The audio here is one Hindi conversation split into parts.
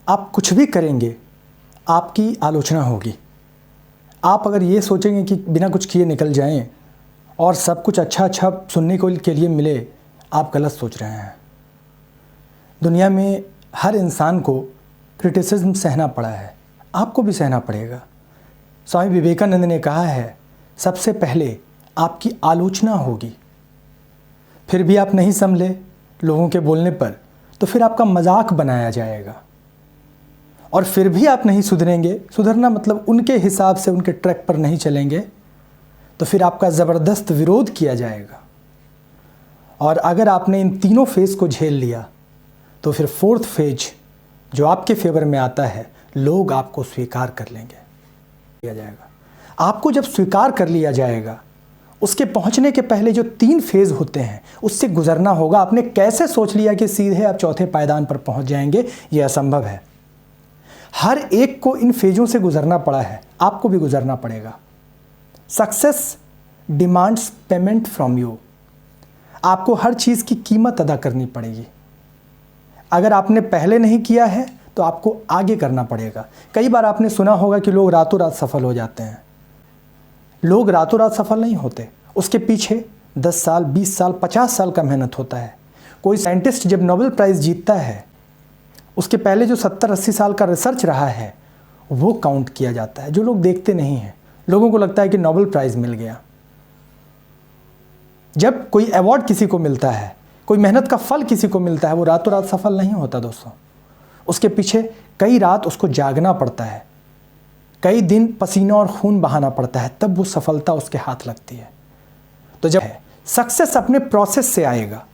आप कुछ भी करेंगे आपकी आलोचना होगी। आप अगर ये सोचेंगे कि बिना कुछ किए निकल जाएं और सब कुछ अच्छा अच्छा सुनने को के लिए मिले, आप गलत सोच रहे हैं। दुनिया में हर इंसान को क्रिटिसिज्म सहना पड़ा है, आपको भी सहना पड़ेगा। स्वामी विवेकानंद ने कहा है, सबसे पहले आपकी आलोचना होगी, फिर भी आप नहीं संभले लोगों के बोलने पर तो फिर आपका मजाक बनाया जाएगा, और फिर भी आप नहीं सुधरेंगे, सुधरना मतलब उनके हिसाब से उनके ट्रैक पर नहीं चलेंगे, तो फिर आपका ज़बरदस्त विरोध किया जाएगा। और अगर आपने इन तीनों फेज़ को झेल लिया तो फिर फोर्थ फेज जो आपके फेवर में आता है, लोग आपको स्वीकार कर लेंगे, किया जाएगा। आपको जब स्वीकार कर लिया जाएगा, उसके पहुंचने के पहले जो 3 फेज़ होते हैं उससे गुजरना होगा। आपने कैसे सोच लिया कि सीधे आप चौथे पायदान पर पहुंच जाएंगे, यह असंभव है। हर एक को इन फेजों से गुजरना पड़ा है, आपको भी गुजरना पड़ेगा। Success demands payment from you. आपको हर चीज़ की कीमत अदा करनी पड़ेगी। अगर आपने पहले नहीं किया है तो आपको आगे करना पड़ेगा। कई बार आपने सुना होगा कि लोग रातों रात सफल हो जाते हैं। लोग रातों रात सफल नहीं होते, उसके पीछे 10 साल, 20 साल, 50 साल का मेहनत होता है। कोई साइंटिस्ट जब नोबेल प्राइज़ जीतता है, उसके पहले जो 70-80 साल का रिसर्च रहा है वो काउंट किया जाता है, जो लोग देखते नहीं हैं। लोगों को लगता है कि नोबेल प्राइज़ मिल गया। जब कोई अवार्ड किसी को मिलता है, कोई मेहनत का फल किसी को मिलता है, वो रातों रात सफल नहीं होता दोस्तों। उसके पीछे कई रात उसको जागना पड़ता है, कई दिन पसीना और खून बहाना पड़ता है, तब वो सफलता उसके हाथ लगती है। तो जब सक्सेस अपने प्रोसेस से आएगा,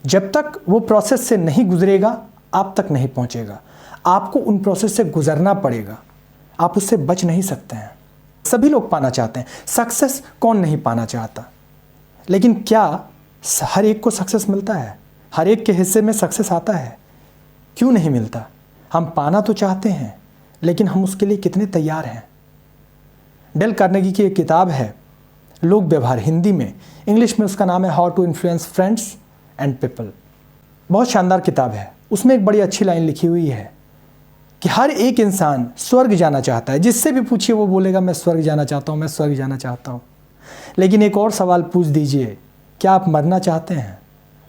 जब तक वो प्रोसेस से नहीं गुजरेगा आप तक नहीं पहुंचेगा। आपको उन प्रोसेस से गुजरना पड़ेगा, आप उससे बच नहीं सकते हैं। सभी लोग पाना चाहते हैं, सक्सेस कौन नहीं पाना चाहता, लेकिन क्या हर एक को सक्सेस मिलता है? हर एक के हिस्से में सक्सेस आता है? क्यों नहीं मिलता? हम पाना तो चाहते हैं, लेकिन हम उसके लिए कितने तैयार हैं? डेल कार्नेगी की एक किताब है लोक व्यवहार, हिंदी में, इंग्लिश में उसका नाम है how to influence friends and people. बहुत शानदार किताब है। उसमें एक बड़ी अच्छी लाइन लिखी हुई है कि हर एक इंसान स्वर्ग जाना चाहता है। जिससे भी पूछिए वो बोलेगा मैं स्वर्ग जाना चाहता हूँ, मैं स्वर्ग जाना चाहता हूँ। लेकिन एक और सवाल पूछ दीजिए, क्या आप मरना चाहते हैं?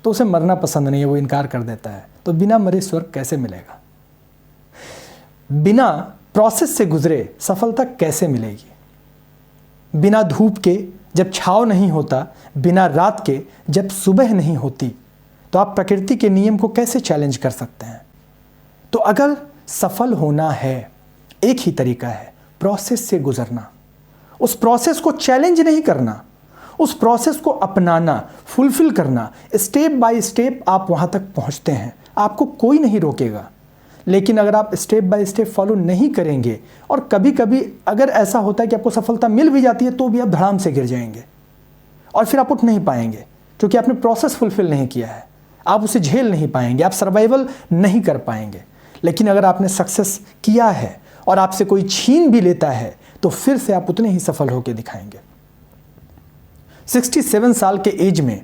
तो उसे मरना पसंद नहीं है, वो इनकार कर देता है। तो बिना मरे स्वर्ग कैसे मिलेगा? बिना प्रोसेस से गुजरे सफलता कैसे मिलेगी? बिना धूप के जब छाव नहीं होता, बिना रात के जब सुबह नहीं होती, तो आप प्रकृति के नियम को कैसे चैलेंज कर सकते हैं? तो अगर सफल होना है, एक ही तरीका है, प्रोसेस से गुजरना। उस प्रोसेस को चैलेंज नहीं करना, उस प्रोसेस को अपनाना, फुलफिल करना। स्टेप बाय स्टेप आप वहां तक पहुंचते हैं, आपको कोई नहीं रोकेगा। लेकिन अगर आप स्टेप बाय स्टेप फॉलो नहीं करेंगे, और कभी कभी अगर ऐसा होता है कि आपको सफलता मिल भी जाती है तो भी आप धड़ाम से गिर जाएंगे और फिर आप उठ नहीं पाएंगे, क्योंकि आपने प्रोसेस फुलफिल नहीं किया है। आप उसे झेल नहीं पाएंगे, आप सर्वाइवल नहीं कर पाएंगे। लेकिन अगर आपने सक्सेस किया है और आपसे कोई छीन भी लेता है तो फिर से आप उतने ही सफल होकर दिखाएंगे। 67 साल के एज में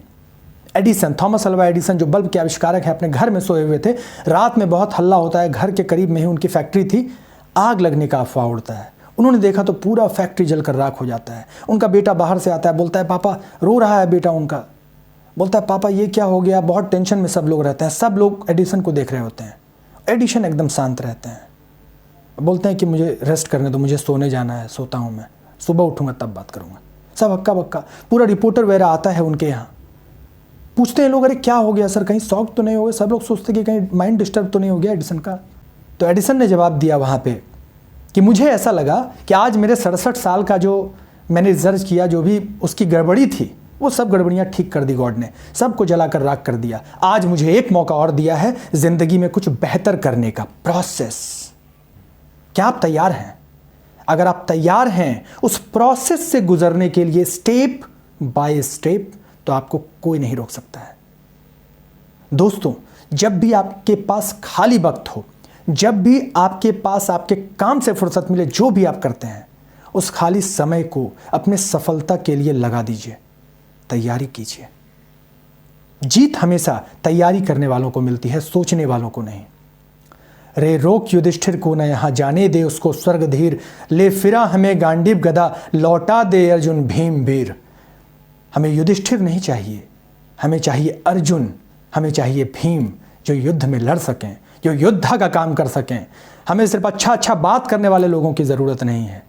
एडिसन, थॉमस अल्वा एडिसन, जो बल्ब के आविष्कारक हैं, अपने घर में सोए हुए थे। रात में बहुत हल्ला होता है, घर के करीब में ही उनकी फैक्ट्री थी। आग लगने का अफवाह उड़ता है। उन्होंने देखा तो पूरा फैक्ट्री जलकर राख हो जाता है। उनका बेटा बाहर से आता है, बोलता है पापा, रो रहा है बेटा उनका। बोलता है पापा ये क्या हो गया? बहुत टेंशन में सब लोग रहते हैं। सब लोग एडिसन को देख रहे होते हैं। एडिसन एकदम शांत रहते हैं, बोलते हैं कि मुझे रेस्ट करने दो, मुझे सोने जाना है, सोता हूँ मैं, सुबह उठूँगा तब बात करूँगा। सब हक्का बक्का, पूरा रिपोर्टर वगैरह आता है उनके यहाँ। पूछते हैं लोग, अरे क्या हो गया सर, कहीं शॉक तो नहीं हो गया? सब लोग सोचते कि कहीं माइंड डिस्टर्ब तो नहीं हो गया एडिसन का। तो एडिसन ने जवाब दिया वहाँ पे कि मुझे ऐसा लगा कि आज मेरे 67 साल का जो मैंने रिसर्च किया, जो भी उसकी गड़बड़ी थी, वो सब गड़बड़ियाँ ठीक कर दी गॉड ने, सबको जलाकर राख कर दिया। आज मुझे एक मौका और दिया है ज़िंदगी में कुछ बेहतर करने का। प्रोसेस। क्या आप तैयार हैं? अगर आप तैयार हैं उस प्रोसेस से गुजरने के लिए स्टेप बाय स्टेप, तो आपको कोई नहीं रोक सकता है। दोस्तों, जब भी आपके पास खाली वक्त हो, जब भी आपके पास आपके काम से फुर्सत मिले, जो भी आप करते हैं, उस खाली समय को अपने सफलता के लिए लगा दीजिए, तैयारी कीजिए। जीत हमेशा तैयारी करने वालों को मिलती है, सोचने वालों को नहीं। रे रोक युधिष्ठिर को न यहाँ जाने दे, उसको स्वर्ग धीर, ले फिरा हमें गांडीव गदा, लौटा दे अर्जुन भीम वीर। हमें युधिष्ठिर नहीं चाहिए, हमें चाहिए अर्जुन, हमें चाहिए भीम, जो युद्ध में लड़ सकें, जो योद्धा का काम कर सकें। हमें सिर्फ अच्छा बात करने वाले लोगों की ज़रूरत नहीं है।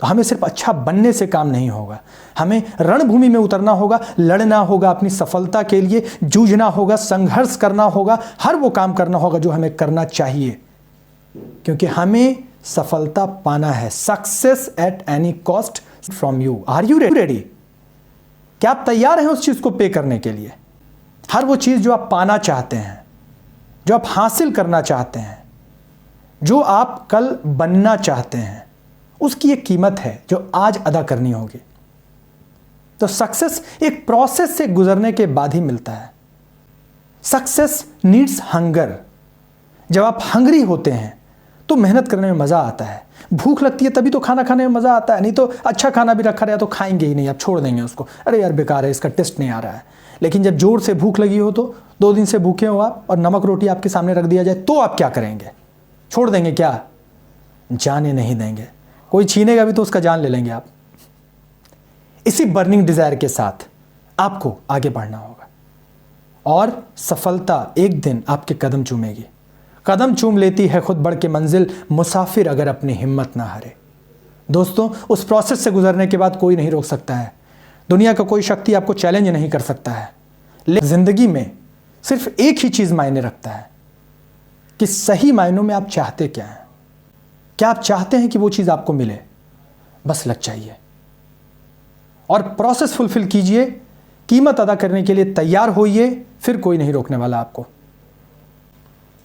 तो हमें सिर्फ अच्छा बनने से काम नहीं होगा, हमें रणभूमि में उतरना होगा, लड़ना होगा, अपनी सफलता के लिए जूझना होगा, संघर्ष करना होगा, हर वो काम करना होगा जो हमें करना चाहिए, क्योंकि हमें सफलता पाना है। Success at any cost from you. Are you ready? क्या आप तैयार हैं उस चीज़ को पे करने के लिए? हर वो चीज़ जो आप पाना चाहते हैं, जो आप हासिल करना चाहते हैं, जो आप कल बनना चाहते हैं, उसकी एक कीमत है जो आज अदा करनी होगी। तो सक्सेस एक प्रोसेस से गुजरने के बाद ही मिलता है। Success needs hunger. जब आप हंग्री होते हैं तो मेहनत करने में मज़ा आता है। भूख लगती है तभी तो खाना खाने में मज़ा आता है, नहीं तो अच्छा खाना भी रखा रहा तो खाएंगे ही नहीं, आप छोड़ देंगे उसको, अरे यार बेकार है, इसका टेस्ट नहीं आ रहा है। लेकिन जब जोर से भूख लगी हो, तो 2 दिन से भूखे हो आप और नमक रोटी आपके सामने रख दिया जाए, तो आप क्या करेंगे? छोड़ देंगे क्या? जाने नहीं देंगे। कोई छीनेगा भी तो उसका जान ले लेंगे आप। इसी बर्निंग डिजायर के साथ आपको आगे बढ़ना होगा और सफलता एक दिन आपके कदम चूमेगी। कदम चूम लेती है खुद बढ़ के मंजिल, मुसाफिर अगर अपनी हिम्मत ना हारे। दोस्तों, उस प्रोसेस से गुजरने के बाद कोई नहीं रोक सकता है। दुनिया का कोई शक्ति आपको चैलेंज नहीं कर सकता है। लेकिन जिंदगी में सिर्फ एक ही चीज मायने रखता है कि सही मायनों में आप चाहते क्या हैं। क्या आप चाहते हैं कि वो चीज़ आपको मिले? बस लग जाइए और प्रोसेस फुलफिल कीजिए, कीमत अदा करने के लिए तैयार होइए, फिर कोई नहीं रोकने वाला आपको।